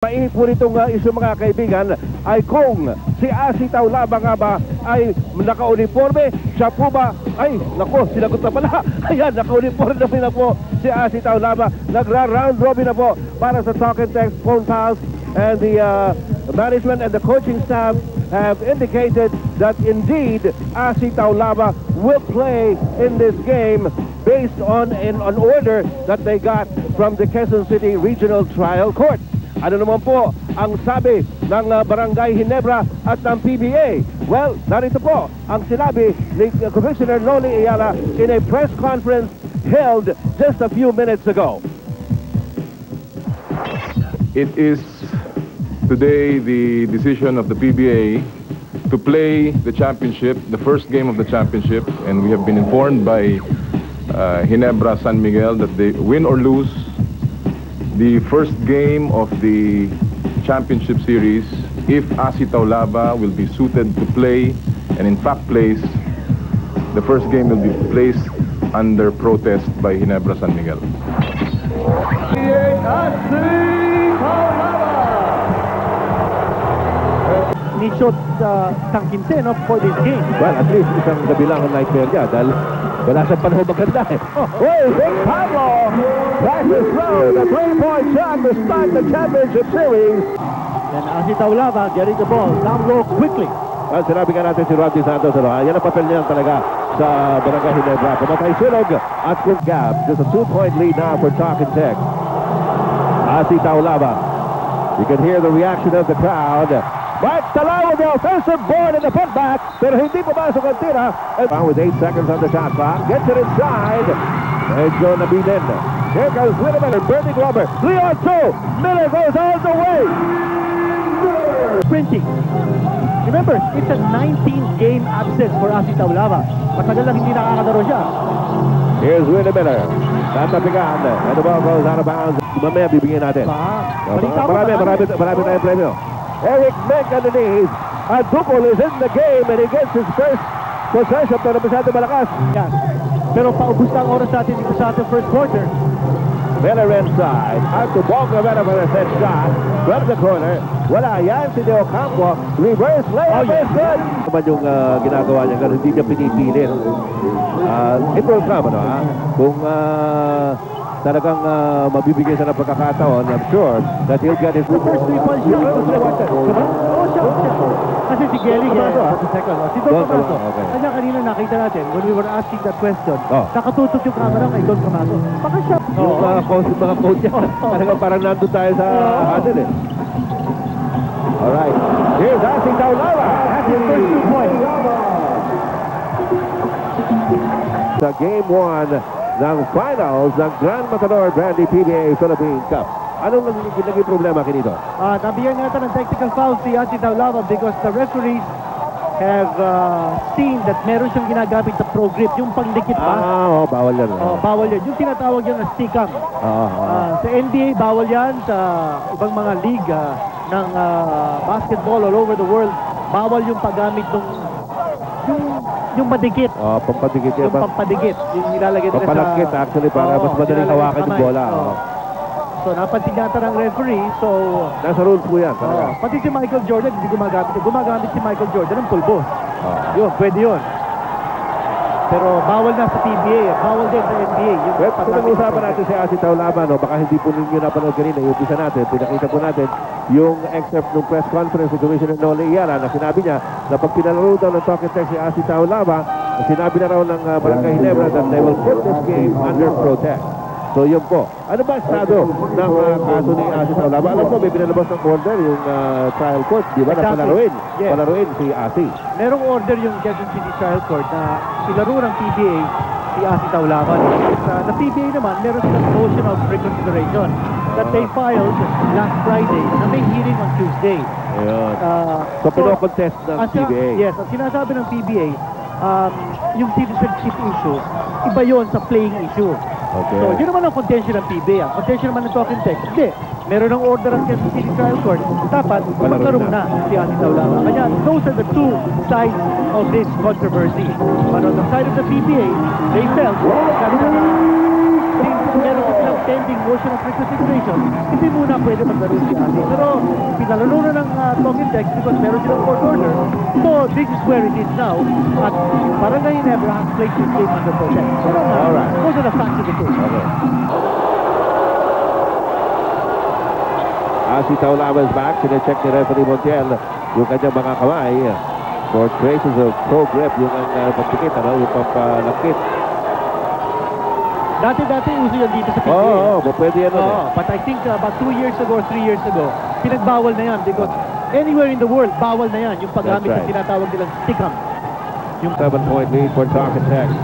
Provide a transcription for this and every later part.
Mainit po nitong isu mga kaibigan ay kung si Asi Taulaba nga ba ay naka-uniforme, siya po ba ay, nako, sinagot na pala. Ayan, naka-uniforme na po si Asi Taulaba. Nagra-round robin na po para sa talk and text phone calls, and the management and the coaching staff have indicated that indeed Asi Taulaba will play in this game based on an order that they got from the Quezon City Regional Trial Court. Ano naman po ang sabi ng Barangay Ginebra at ng PBA? Well, narito po ang sinabi ni Commissioner Noli Ayala in a press conference held just a few minutes ago. It is today the decision of the PBA to play the championship, the first game of the championship, and we have been informed by Ginebra San Miguel that they win or lose the first game of the championship series. If Asi Taulaba will be suited to play, and in fact plays, the first game will be placed under protest by Ginebra San Miguel. Nishot San Quinteno for this game. Well, at least isang gabi lang ang nightmare niya dahil wala siyang panahon maganda eh. Hey, Big Pablo! Practice throw, the three-point shot to start the championship series. And Asi Taulaba getting the ball down low quickly. Well, sinabi nga natin si Rodney Santos, yan ang papel niya talaga sa Barangay Ginebra. Pumatay silog at kung gap. Just a 2-point lead now for talk and text. Asi Taulaba. You can hear the reaction of the crowd. But Talaw with the offensive board and the putback, pero hindi pumasok ang tira. And with 8 seconds on the shot clock, gets it inside. Medyo nabilin. Here goes Winneman, Bernie Glover. 3-on-2. Miller goes all the way. Sprinting. Remember, it's a 19-game absence for Asi Taulaba. Matagal lang hindi nakakalaro siya. Here's Winnie Miller. Tatapigan. And the ball goes out of bounds. Mamaya bibigyan natin. Marami tayong premyo. Eric Menk on the knees. Adukol is in the game and he gets his first possession pero masyado malakas. Yes. Pero paubos na ang oras natin dito sa ating first quarter. Miller inside. Artubonga Miller for a set shot. From the corner. Wala yan si De Ocampo. Reverse layup is good. Naman yung ginagawa niya pero hindi niya pinipilit. It will come, ano ha? Kung talagang mabibigyan siya ng pagkakataon, I'm sure that he'll get his first 3-point shot. Kasi si Gelly, sa second. Si Don Camaso. Kanya kanina nakita natin, when we were asking that question, nakatutok yung camera kay Don Camaso. Baka siya. Yung mga coach niya, talagang parang nandun tayo sa atin eh. Alright. Here's Asi Taulaba. That's his first 2 points. Sa game 1 ng finals ng Grand Matador Brandy PBA Philippine Cup. Anong naging problema kinito? Nabigyan natin ng technical foul si Asi Taulaba because the referees have seen that meron siyang ginagamit sa pro grip, yung pangdikit pa. Bawal yan. Bawal yan. Yung tinatawag yan na stick-up. Sa NBA, bawal yan. Sa ibang mga league ng basketball all over the world, bawal yung paggamit ng yung madikit. Pampadikit yan. Yung pampadikit. Yung nilalagay nila sa... Pampalakit actually para mas madaling hawakan yung bola. So napansin yata ng referee, so... Nasa rules po yan. Pati si Michael Jordan, hindi gumagamit. Gumagamit si Michael Jordan ng pulbos. Yun, pwede yun. Pero bawal na sa PBA, bawal din sa NBA. Kung nag-usapan natin si Asi Taulaba, baka hindi po ninyo napanood kanina, yung umpisa natin, pinakita po natin yung excerpt ng press conference ni Commissioner Noli Ayala na sinabi niya na pag pinalaro daw ng talk and text si Asi Taulaba, sinabi na raw ng Barangay Ginebra that they will put this game under protest. So yun po. Ano ba estado ng kaso ni Asi Taulaba? Alam po, may pinalabas ng order yung trial court, di ba? Na palaruin si Asi. Merong order yung Quezon City Trial Court na ilaro ng PBA si Asi Taulaba. Sa PBA naman, meron silang motion of reconsideration that they filed last Friday na may hearing on Tuesday. Ayun. So pino-contest ng PBA. Yes, ang sinasabi ng PBA, yung citizenship issue, iba yon sa playing issue. Okay. So, yun naman ang contention ng PBA. Ang contention naman ng talk and text, hindi. Meron ng order ang Quezon City Trial Court. Dapat, maglaro na si Asi Taulaba. Kanya, those are the two sides of this controversy. But on the side of the PBA, they felt that since meron silang pending motion of reconsideration, hindi muna pwede maglaro si Asi. Pero pinalaro na ng talking text because meron silang court order. So this is where it is now. At Barangay Ginebra has placed this game under protest. So Alright. those are the facts of the case. Okay. Asi Taulava is back. Sinecheck ni referee Montiel yung kanyang mga kamay for traces of pro grip, yung pagpikit, yung pampalakit. Dati uso yan dito sa PBA. Oo, pwede yan. But I think about 2 years ago or 3 years ago, pinagbawal na yan because anywhere in the world, bawal na yan yung paggamit ng tinatawag nilang stick-up. Yung 7-point lead for Talking Text.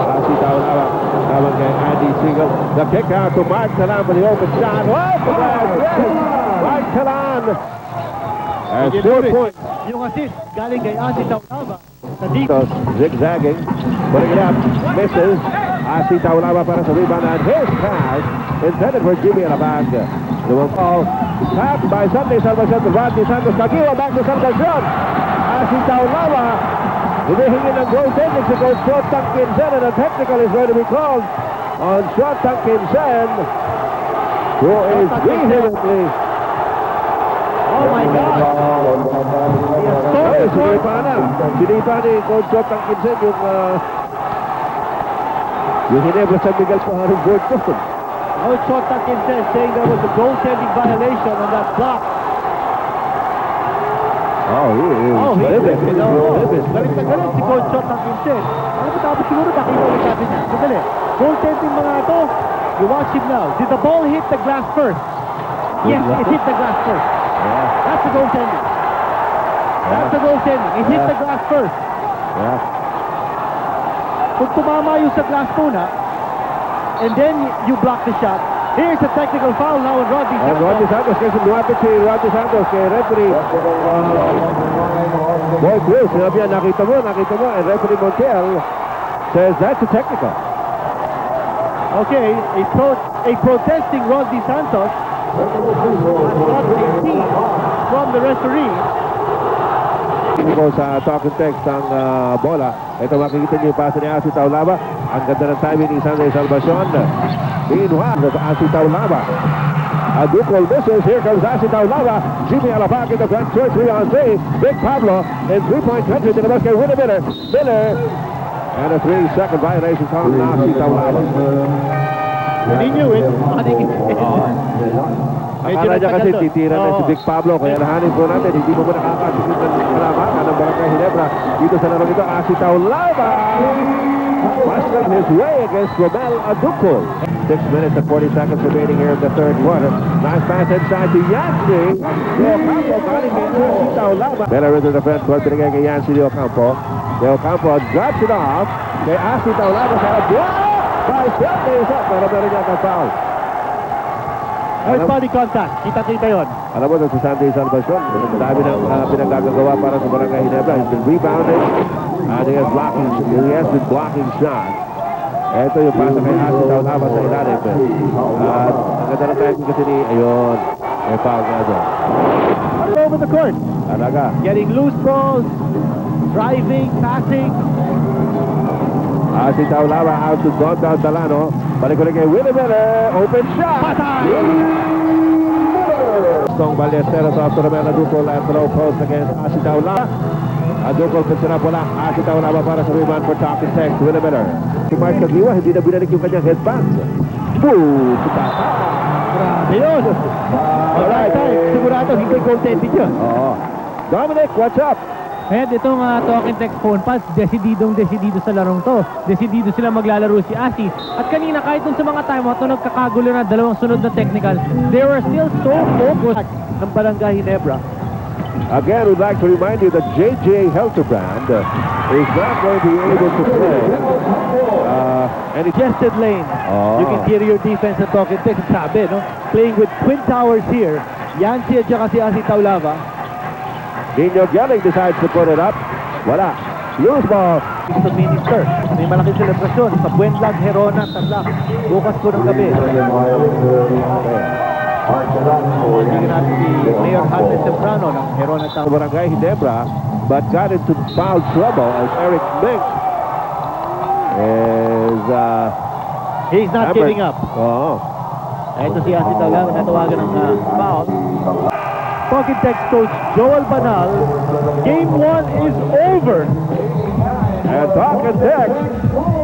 Asi Taulava, tawag kay Andy Siegel. The kick out to Mark Talan for the open shot. Mark Talan has 4 points. Yung assist galing kay Asi Taulava. Zigzagging, putting it up, misses. Asi Taulava para sa rebound, and his pass intended for Jimmy Alabag. The one ball tapped by Sunday Salvacion to Rodney Santos. Kagiwa back to Salvacion. Asi Taulava hinihingi ng goaltending si Coach Shotang Kinsen, and a technical is going to be called on Shotang Kinsen, who is vehemently. Oh my God! Sinipa ni Coach Shotang Kinsen yung Ginebra San Miguel Paharong board ko. Coach Shotang Kinsen saying there was a goaltending violation on that block. Balik na galit si Coach Shotang Kinsen. Ano tapos siguro nakita ulit natin niya. Sandali. Goaltending mga ito. You watch him now. Did the ball hit the glass first? Yes, it hit the glass first. That's the goaltending. That's the goaltending. It hit the glass first. Kung tumama yung sa glass muna, and then you block the shot, here's a technical foul now on Rodney Santos. And Rodney Santos, kasi lumapit si Rodney Santos kay referee Boy Cruz. Sinabi niya, nakita mo, and referee Montiel says that's a technical. Okay, a protesting Rodney Santos has got 18 from the referee. Hindi ko sa talking text ang bola. Ito makikita niyo yung pasa ni Asi Taulava. Ang ganda ng timing ni Sunday Salvacion. Meanwhile, Asi Taulava. Aducol misses. Here comes Asi Taulava. Jimmy Alabag in the front. 3-on-3. Big Pablo in 3-point country. Tinabas kay Willie Miller. And a 3-second violation called on Asi Taulava. He knew it. Akala niya kasi titira na si Big Pablo, kaya nahanin po natin, hindi mo nakakasisit ng kalamangan ng Barangay Ginebra dito sa larong ito. Asi Taulava muscling his way against Romel Aducol. 6 minutes and 40 seconds remaining here in the third quarter. Nice pass inside to Yancy. De Ocampo galing kay Asi Taulava. Miller into the front court, binigay kay Yancy De Ocampo. De Ocampo drops it off kay Asi Taulava sa block by Sunday. Pero meron niya ang foul. There's body contact. Kita-kita yun. Alam mo, si Sunday Salvacion, dami ng pinagagagawa para sa Barangay Ginebra. He's been rebounding, and he has been blocking shots. Ito yung pasa kay Asi Taulava sa ilalim. At ang ganda ng timing kasi ni, ayun, may foul nga doon. All over the court. Talaga. Getting loose balls, driving, passing. Asi Taulava out to Don Talano. Balik ko rin kay Willie Miller. Open shot! Patay! Tong Ballesteros off to Romel Aducol at the low post against Asi Taulava. Aducol pinsinap wala. Asi Taulava para sa rebound for Talking Text. Willie Miller. Si Mark Kagiwa, hindi na binalik yung kanyang headband. Boom! Sipata! Grabe yun! Alright, sigurado hindi goaltending yun. Dominic, what's up? Ayan, itong Talking Text phone pass, desidido sa larong to. Desidido sila maglalaro si Asi. At kanina, kahit dun sa mga timeout, nung nagkakagulo na dalawang sunod na technical, they were still so focused ng Barangay Ginebra. Again, we'd like to remind you that J.J. Helterbrand is not going to be able to play. And congested lane. Yung interior defense ng Talking Text, sabi, no? Playing with twin towers here. Yancy at saka si Asi Taulava. Nino Gelling decides to put it up. Wala. Loose ball. Mr. Minister, may malaking selebrasyon sa Buenlag, Herona, Tarlac. Bukas po ng gabi. Hindi natin si Mayor Hannes Temprano ng Herona Sa Barangay Ginebra, but got into foul trouble as Eric Mink is He's not giving up. Oo. Ito si Asi talaga, natawagan ng foul. Talking text coach Joel Banal, Game 1 is over. And talk and text.